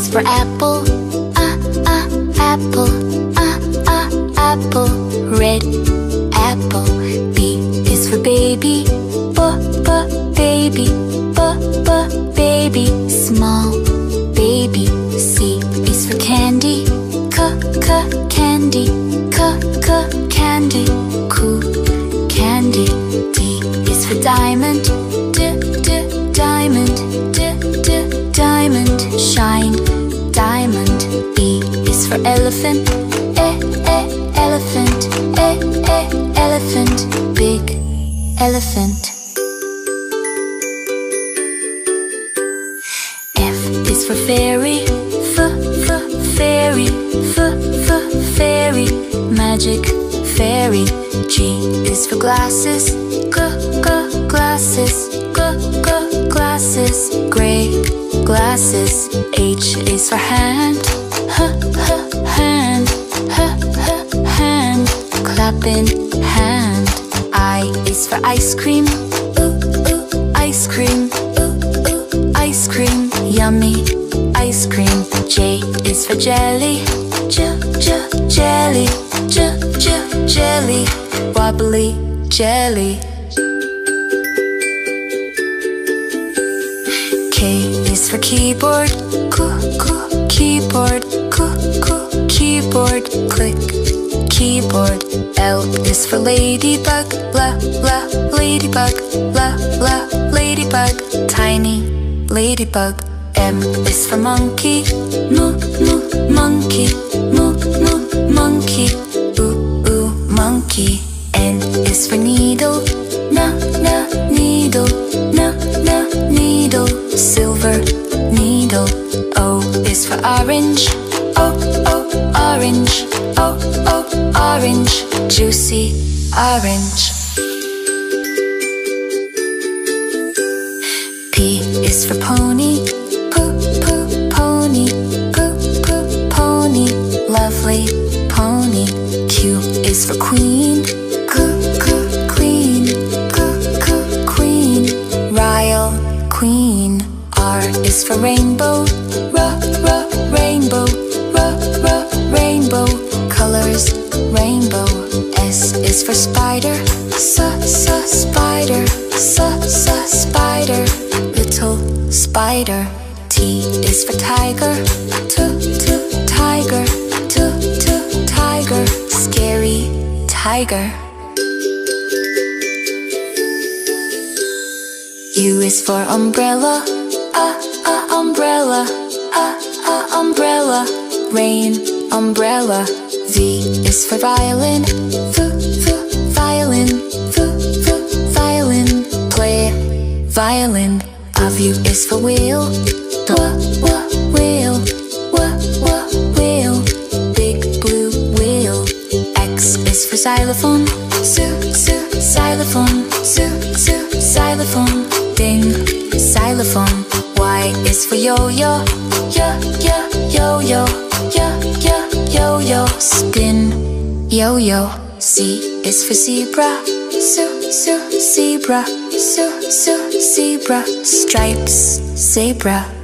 is for apple, apple, apple. Red apple. B is for baby, baby, baby. Small baby. C is for candy, candy, candy. Cool candy. D is for diamond, diamond, diamond. Shine diamond. E is for elephant, elephant, elephant. Big elephant. F is for fairy, fairy, fairy. Magic fairy. G is for glasses, glasses, glasses. Gray glasses. H is for hand, hand, hand. Clapping hand. I is for ice cream, ice cream, ice cream. Yummy ice cream. J is for jelly, jelly, jelly. Wobbly jelly. K is for keyboard, keyboard, keyboard. Click keyboard. L is for ladybug, ladybug, ladybug. Tiny ladybug. M is for monkey, monkey, monkey. Monkey. N is for needle, needle, needle. Silver needle. O is for orange, orange, orange. Juicy orange. P is for pony, pony, pony. Lovely pony. Q is for queen, queen, queen. Royal queen. R is for rainbow, rainbow, rainbow. Colors rainbow. S is for spider, spider, spider. Little spider. T is for tiger, tiger, tiger. Scary tiger. U is for umbrella, umbrella, umbrella. Rain umbrella. V is for violin, violin, violin. Play violin. W is for wheel, wheel, wheel. Big blue wheel. X is for xylophone, xylophone, xylophone. Ding xylophone. Y is for yo-yo, yo-yo, yo-yo. Spin yo-yo. Z is for zebra, zebra, zebra. Stripes zebra.